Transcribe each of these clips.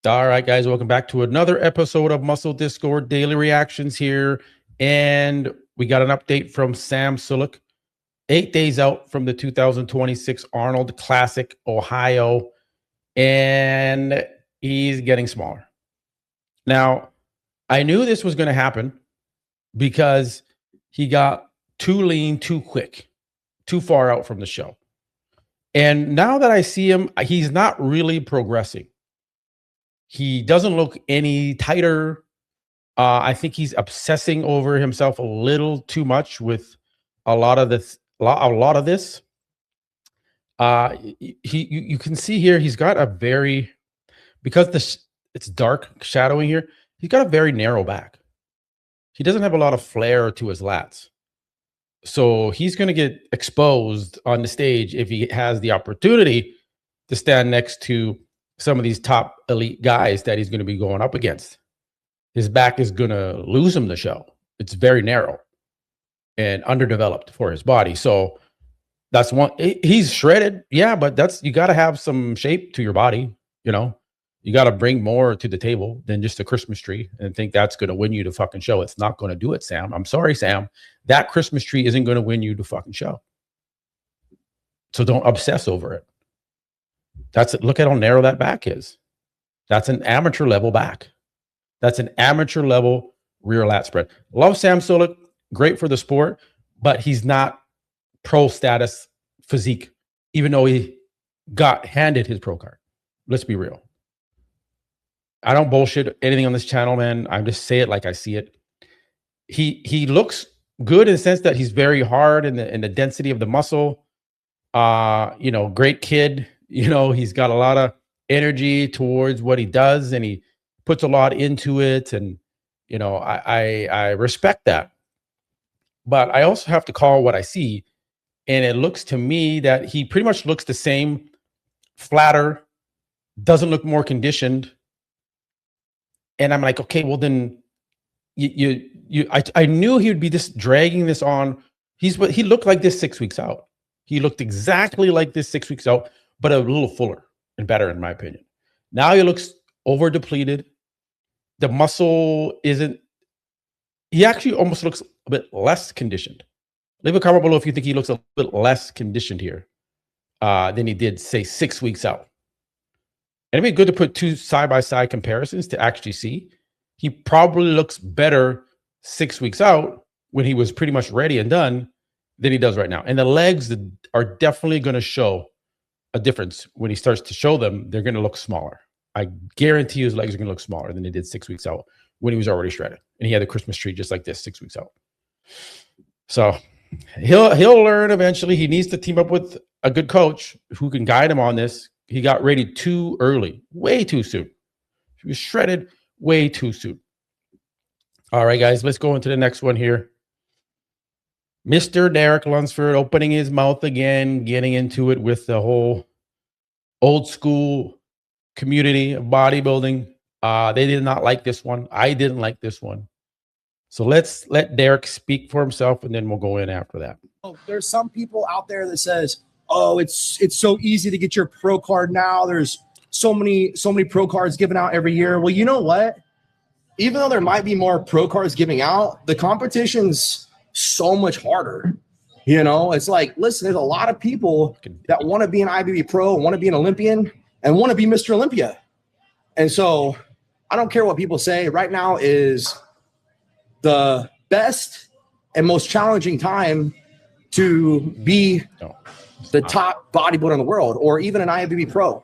All right, guys, welcome back to another episode of Muscle Discord Daily Reactions here. And we got an update from Sam Sulek, 8 days out from the 2026 Arnold Classic, Ohio, and he's getting smaller. Now, I knew this was going to happen because he got too lean, too quick, too far out from the show. And now that I see him, he's not really progressing. He doesn't look any tighter. I think he's obsessing over himself a little too much with a lot of this. You can see here he's got a very, because it's dark shadowing here. He's got a very narrow back. He doesn't have a lot of flair to his lats, so he's going to get exposed on the stage if he has the opportunity to stand next to some of these top elite guys that he's going to be going up against. His back is going to lose him the show. It's very narrow and underdeveloped for his body. So that's one. He's shredded. Yeah, but you got to have some shape to your body. You know, you got to bring more to the table than just a Christmas tree and think that's going to win you the fucking show. It's not going to do it, Sam. I'm sorry, Sam. That Christmas tree isn't going to win you the fucking show. So don't obsess over it. Look at how narrow that back is. That's an amateur level back. That's an amateur level rear lat spread. Love Sam Sulek, great for the sport, but he's not pro status physique, even though he got handed his pro card. Let's be real. I don't bullshit anything on this channel, man. I just say it like I see it. He looks good in the sense that he's very hard in the density of the muscle. Great kid. He's got a lot of energy towards what he does, and he puts a lot into it. And, I respect that. But I also have to call what I see. And it looks to me that he pretty much looks the same, flatter, doesn't look more conditioned. And I'm like, okay, well then I knew he would be dragging this on. He looked like this 6 weeks out. He looked exactly like this 6 weeks out, but a little fuller and better, in my opinion. Now he looks over depleted. The muscle he actually almost looks a bit less conditioned. Leave a comment below if you think he looks a bit less conditioned here than he did, say, 6 weeks out. And it'd be good to put two side-by-side comparisons to actually see. He probably looks better 6 weeks out when he was pretty much ready and done than he does right now. And the legs are definitely going to show a difference. When he starts to show them, they're going to look smaller. I guarantee his legs are going to look smaller than they did 6 weeks out when he was already shredded. And he had a Christmas tree just like this 6 weeks out. So he'll learn eventually. He needs to team up with a good coach who can guide him on this. He got ready too early, way too soon. He was shredded way too soon. All right, guys, let's go into the next one here. Mr. Derek Lunsford opening his mouth again, getting into it with the whole old school community of bodybuilding. They did not like this one. I didn't like this one. So let's let Derek speak for himself, and then we'll go in after that. There's some people out there that says, oh, it's so easy to get your pro card now. There's so many pro cards given out every year. Well, you know what? Even though there might be more pro cards giving out, the competition's so much harder. It's like, listen, there's a lot of people that want to be an IBB pro, want to be an Olympian, and want to be Mr. Olympia. And so I don't care what people say. Right now is the best and most challenging time to be the top bodybuilder in the world, or even an IFBB pro.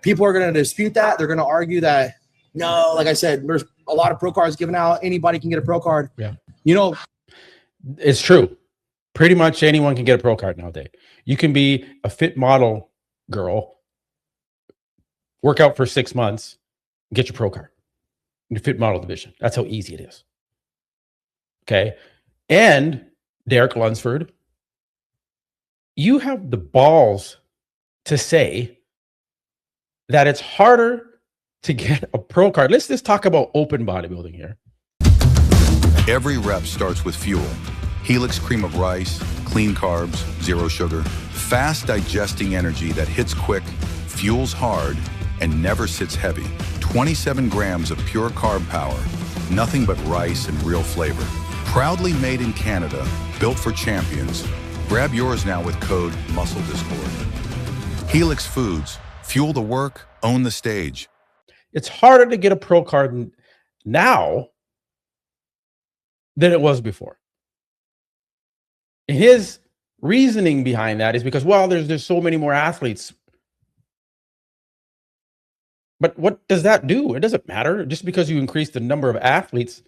People are going to dispute that. They're going to argue that, no, like I said, there's a lot of pro cards given out. Anybody can get a pro card. Yeah. It's true. Pretty much anyone can get a pro card nowadays. You can be a fit model girl, work out for 6 months, get your pro card in the fit model division. That's how easy it is. Okay. And Derek Lunsford, you have the balls to say that it's harder to get a pro card. Let's just talk about open bodybuilding here. Every rep starts with fuel. Helix cream of rice, clean carbs, zero sugar, fast digesting energy that hits quick, fuels hard, and never sits heavy. 27 grams of pure carb power, nothing but rice and real flavor. Proudly made in Canada, built for champions. Grab yours now with code MuscleDiscord. Helix Foods, fuel the work, own the stage. It's harder to get a pro card now than it was before. And his reasoning behind that is because, well, there's so many more athletes. But what does that do? It doesn't matter. Just because you increase the number of athletes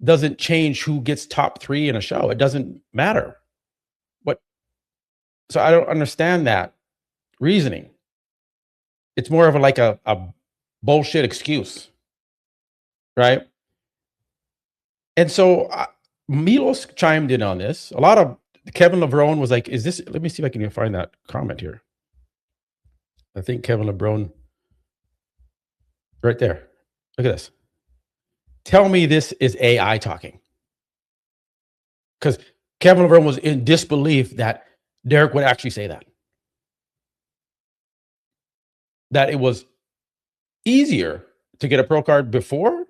doesn't change who gets top 3 in a show. It doesn't matter. So I don't understand that reasoning. It's more of a bullshit excuse, right? And so Milos chimed in on this. A lot of Kevin LeBron was like, is this, let me see if I can find that comment here. I think Kevin LeBron, right there. Look at this. Tell me this is AI talking. Because Kevin LeBron was in disbelief that Derek would actually say that. That it was easier to get a pro card before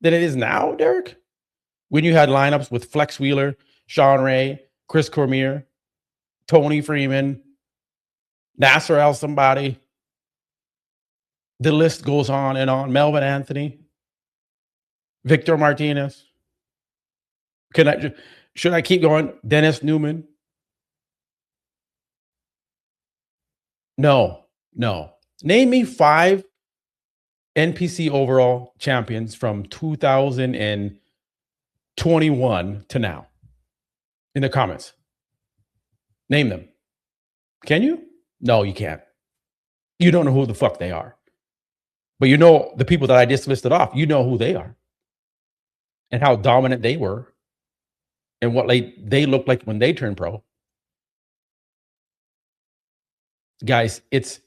than it is now, Derek. When you had lineups with Flex Wheeler, Sean Ray, Chris Cormier, Tony Freeman, Nasser El somebody. The list goes on and on. Melvin Anthony, Victor Martinez. Should I keep going? Dennis Newman. No. Name me 5 NPC overall champions from 2021 to now in the comments. Name them. Can you? No, you can't. You don't know who the fuck they are. But you know the people that I just listed off, you know who they are and how dominant they were and what they looked like when they turned pro. Guys, it's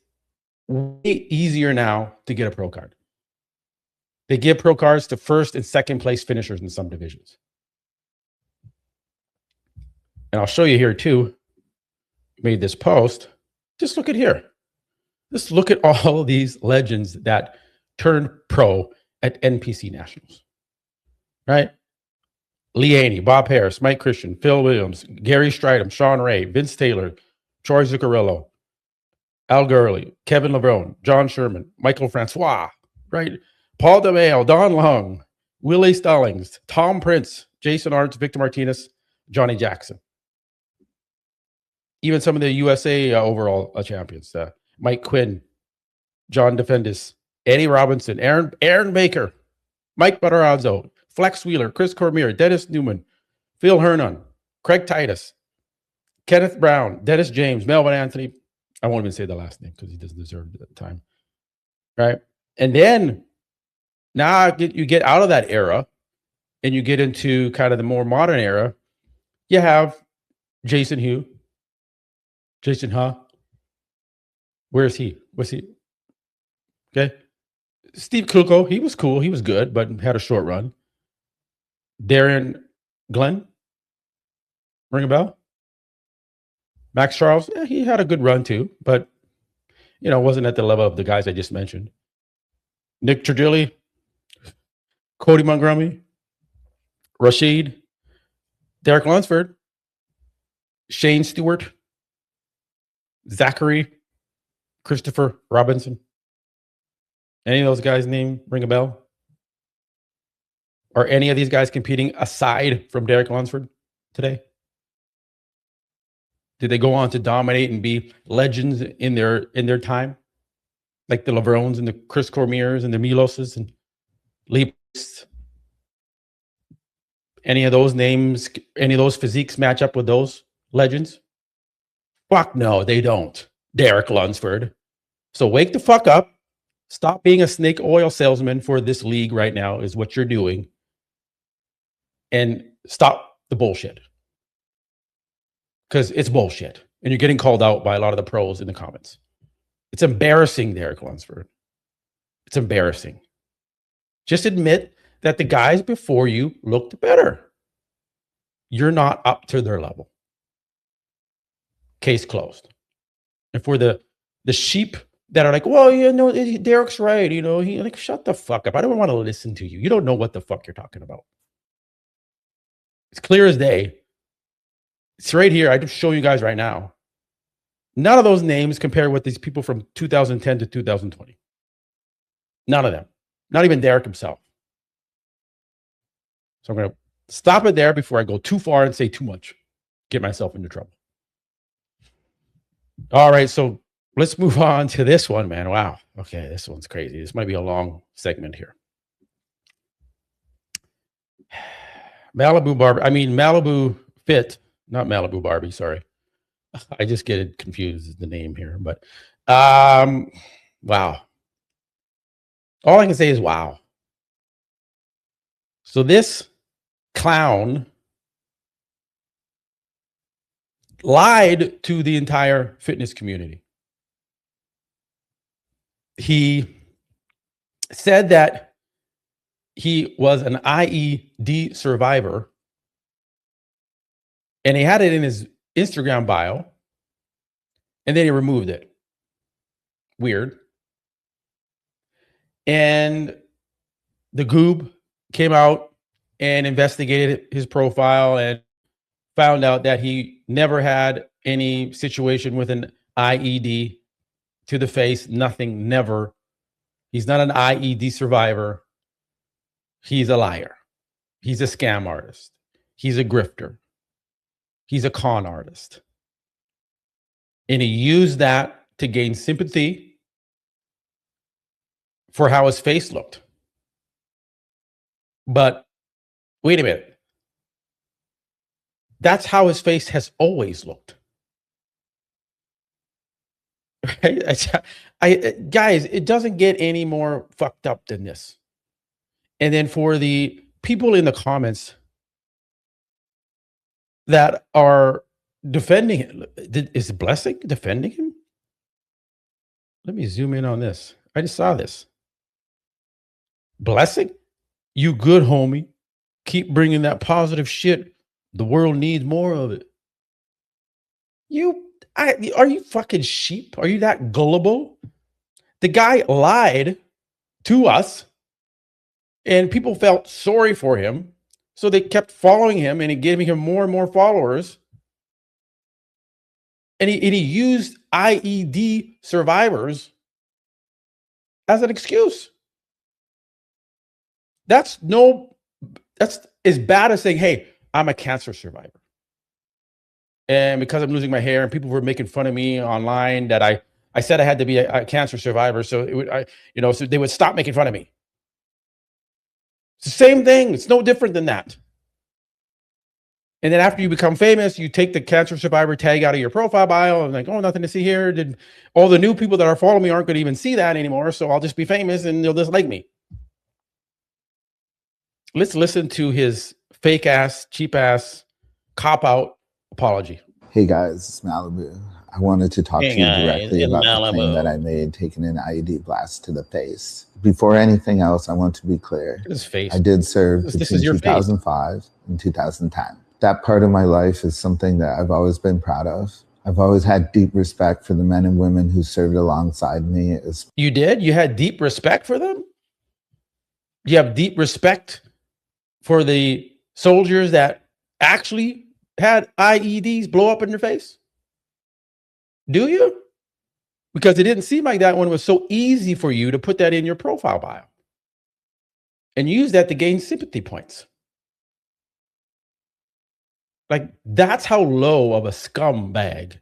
way easier now to get a pro card. They give pro cards to first and second place finishers in some divisions. And I'll show you here too. Made this post. Just look at here. Just look at all of these legends that turned pro at NPC Nationals. Right? Lee Haney, Bob Harris, Mike Christian, Phil Williams, Gary Stridham, Sean Ray, Vince Taylor, Troy Zuccarello, Al Gurley, Kevin LeBron, John Sherman, Michael Francois, right? Paul DeMayo, Don Long, Willie Stallings, Tom Prince, Jason Arndt, Victor Martinez, Johnny Jackson. Even some of the USA overall champions, Mike Quinn, John Defendis, Eddie Robinson, Aaron Baker, Mike Butterazzo, Flex Wheeler, Chris Cormier, Dennis Newman, Phil Hernon, Craig Titus, Kenneth Brown, Dennis James, Melvin Anthony. I won't even say the last name because he doesn't deserve it at the time. Right? And then now you get out of that era and you get into kind of the more modern era. You have Jason Hu. Jason Hu. Where is he? What's he? Okay. Steve Kuko, he was cool. He was good, but had a short run. Darren Glenn. Ring a bell? Max Charles, he had a good run too, but wasn't at the level of the guys I just mentioned. Nick Trigilli, Cody Montgomery, Rashid, Derek Lunsford, Shane Stewart, Zachary, Christopher Robinson. Any of those guys' name ring a bell? Are any of these guys competing aside from Derek Lunsford today? Did they go on to dominate and be legends in their time? Like the LeBrons and the Chris Cormiers and the Miloses and Leaps? Any of those names, any of those physiques match up with those legends? Fuck no, they don't. Derek Lunsford. So wake the fuck up. Stop being a snake oil salesman for this league right now is what you're doing. And stop the bullshit. Because it's bullshit. And you're getting called out by a lot of the pros in the comments. It's embarrassing, Derek Lunsford. It's embarrassing. Just admit that the guys before you looked better. You're not up to their level. Case closed. And for the sheep that are like, well, you know, Derek's right. You know, he like, shut the fuck up. I don't want to listen to you. You don't know what the fuck you're talking about. It's clear as day. It's right here. I just show you guys right now. None of those names compare with these people from 2010 to 2020. None of them. Not even Derek himself. So I'm going to stop it there before I go too far and say too much. Get myself into trouble. All right. So let's move on to this one, man. Wow. Okay. This one's crazy. This might be a long segment here. Malibu Fit, not Malibu Barbie. Sorry. I just get it confused the name here, but wow. All I can say is wow. So this clown lied to the entire fitness community. He said that he was an IED survivor, and he had it in his Instagram bio, and then he removed it. Weird. And the Goob came out and investigated his profile and found out that he never had any situation with an IED to the face. Nothing, never. He's not an IED survivor. He's a liar. He's a scam artist. He's a grifter. He's a con artist. And he used that to gain sympathy for how his face looked. But wait a minute. That's how his face has always looked. Right? Guys, it doesn't get any more fucked up than this. And then for the people in the comments that are defending it, is Blessing defending him? Let me zoom in on this. I just saw this. Blessing, you good homie. Keep bringing that positive shit. The world needs more of it. Are you fucking sheep? Are you that gullible? The guy lied to us, and people felt sorry for him, so they kept following him, and he gave him more and more followers. And he used IED survivors as an excuse. That's as bad as saying, hey, I'm a cancer survivor. And because I'm losing my hair and people were making fun of me online that I said I had to be a cancer survivor. So so they would stop making fun of me. It's the same thing. It's no different than that. And then after you become famous, you take the cancer survivor tag out of your profile bio and like, oh, nothing to see here. All the new people that are following me aren't going to even see that anymore. So I'll just be famous and they'll just like me. Let's listen to his fake ass, cheap ass, cop out apology. Hey guys, it's Malibu. I wanted to talk to you directly about the claim that I made taking an IED blast to the face. Before anything else, I want to be clear. His face. I did serve between 2005 and 2010. That part of my life is something that I've always been proud of. I've always had deep respect for the men and women who served alongside me. You did? You had deep respect for them? You have deep respect for the soldiers that actually had IEDs blow up in their face? Do you? Because it didn't seem like that one was so easy for you to put that in your profile bio and use that to gain sympathy points. Like, that's how low of a scumbag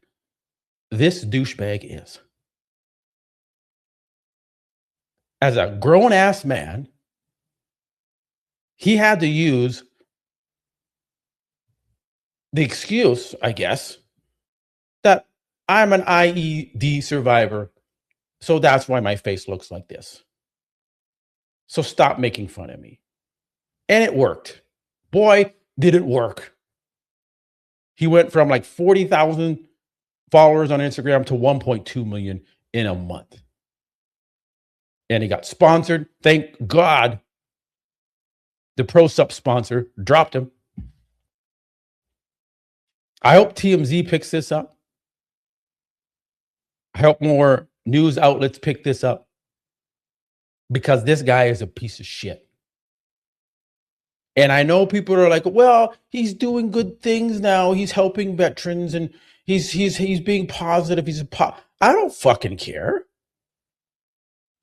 this douchebag is. As a grown-ass man, he had to use the excuse, I guess, that I'm an IED survivor, so that's why my face looks like this. So stop making fun of me. And it worked. Boy, did it work. He went from like 40,000 followers on Instagram to 1.2 million in a month. And he got sponsored. Thank God the Pro Sup sponsor dropped him. I hope TMZ picks this up. I hope more news outlets pick this up because this guy is a piece of shit. And I know people are like, well, he's doing good things now. He's helping veterans and he's being positive. I don't fucking care.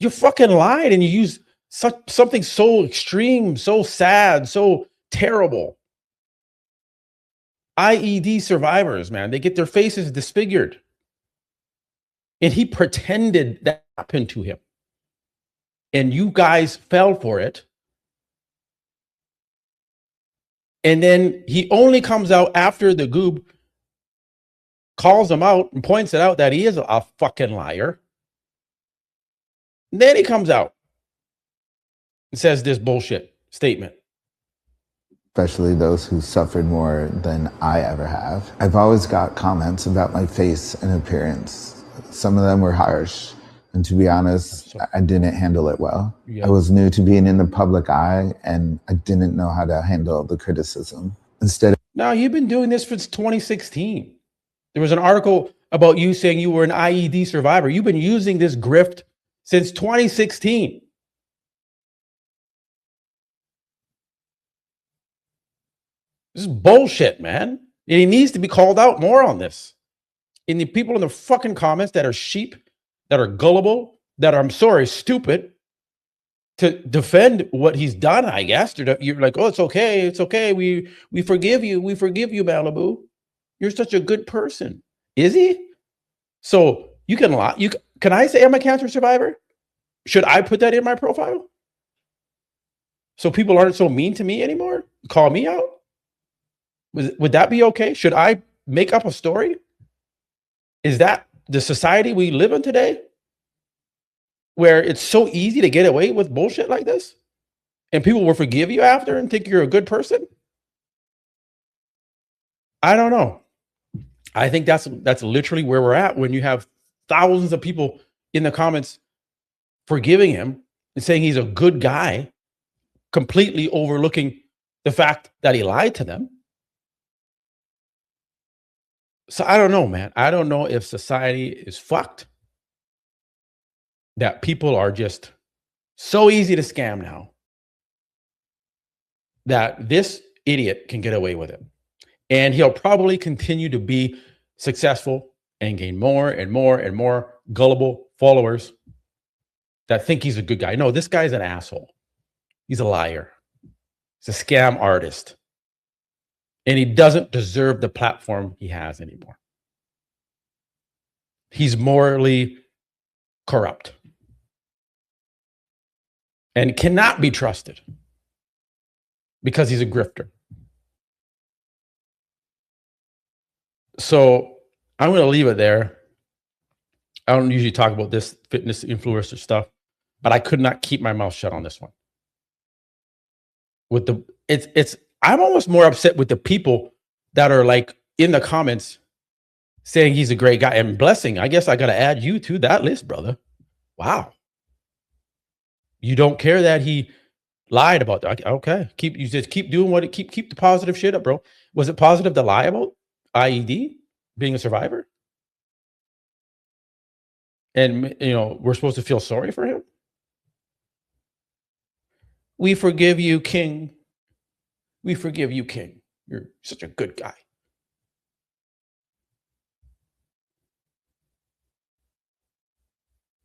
You fucking lied and you used something so extreme, so sad, so terrible. IED survivors, man, they get their faces disfigured. And he pretended that happened to him. And you guys fell for it. And then he only comes out after the goob calls him out and points it out that he is a fucking liar. And then he comes out and says this bullshit statement. Especially those who suffered more than I ever have. I've always got comments about my face and appearance. Some of them were harsh. And to be honest, I didn't handle it well. Yep. I was new to being in the public eye and I didn't know how to handle the criticism. Now, you've been doing this since 2016. There was an article about you saying you were an IED survivor. You've been using this grift since 2016. This is bullshit, man. And he needs to be called out more on this. And the people in the fucking comments that are sheep, that are gullible, that are, I'm sorry, stupid, to defend what he's done, I guess. You're like, oh, it's okay. It's okay. We forgive you. We forgive you, Malibu. You're such a good person. Is he? So you can lie. Can I say I'm a cancer survivor? Should I put that in my profile? So people aren't so mean to me anymore? Call me out? Would that be okay? Should I make up a story? Is that the society we live in today, where it's so easy to get away with bullshit like this and people will forgive you after and think you're a good person? I don't know. I think that's literally where we're at when you have thousands of people in the comments forgiving him and saying he's a good guy, completely overlooking the fact that he lied to them. So I don't know, man. I don't know if society is fucked, that people are just so easy to scam now that this idiot can get away with it. And he'll probably continue to be successful and gain more and more and more gullible followers that think he's a good guy. No, this guy's an asshole. He's a liar. He's a scam artist. And he doesn't deserve the platform he has anymore. He's morally corrupt and cannot be trusted because he's a grifter. So I'm going to leave it there. I don't usually talk about this fitness influencer stuff, but I could not keep my mouth shut on this one. I'm almost more upset with the people that are like in the comments saying he's a great guy. And Blessing, I guess I got to add you to that list, brother. Wow. You don't care that he lied about that. Okay. You just keep doing keep the positive shit up, bro. Was it positive to lie about IED being a survivor? And, we're supposed to feel sorry for him? We forgive you, King. We forgive you, King. You're such a good guy.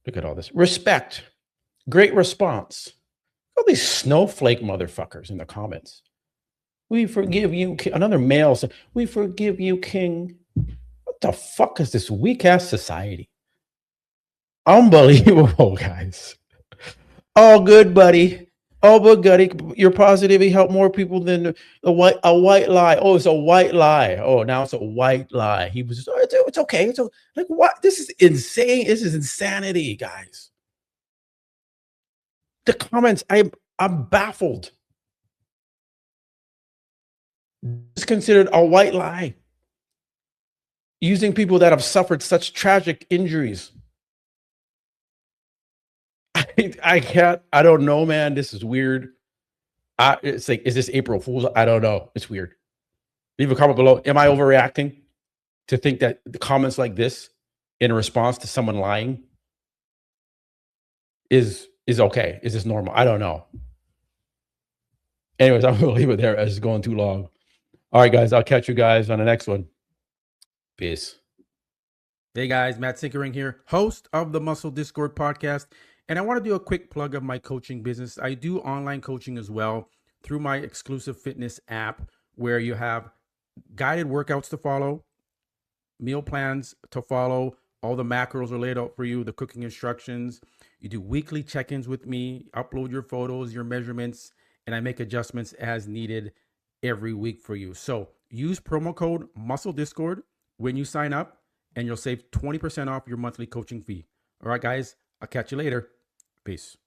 Look at all this. Respect. Great response. All these snowflake motherfuckers in the comments. We forgive you, King. Another male said, we forgive you, King. What the fuck is this weak-ass society? Unbelievable, guys. All good, buddy. Oh, but Gutty, your positivity helped more people than a white lie. Oh, it's a white lie. Oh, now it's a white lie. He was just, it's okay. It's okay. Like, what? This is insane. This is insanity, guys. The comments, I'm baffled. It's considered a white lie. Using people that have suffered such tragic injuries. I don't know, man. This is weird. It's like, is this April Fool's? I don't know. It's weird. Leave a comment below. Am I overreacting to think that the comments like this in response to someone lying is okay. Is this normal? I don't know. Anyways, I'm gonna leave it there as it's going too long. All right, guys, I'll catch you guys on the next one. Peace. Hey guys, Matt Sinkering here, host of the Muscle Discord podcast. And I want to do a quick plug of my coaching business. I do online coaching as well through my exclusive fitness app, where you have guided workouts to follow, meal plans to follow, all the macros are laid out for you, the cooking instructions. You do weekly check-ins with me, upload your photos, your measurements, and I make adjustments as needed every week for you. So use promo code Muscle Discord when you sign up, and you'll save 20% off your monthly coaching fee. All right, guys, I'll catch you later. Peace.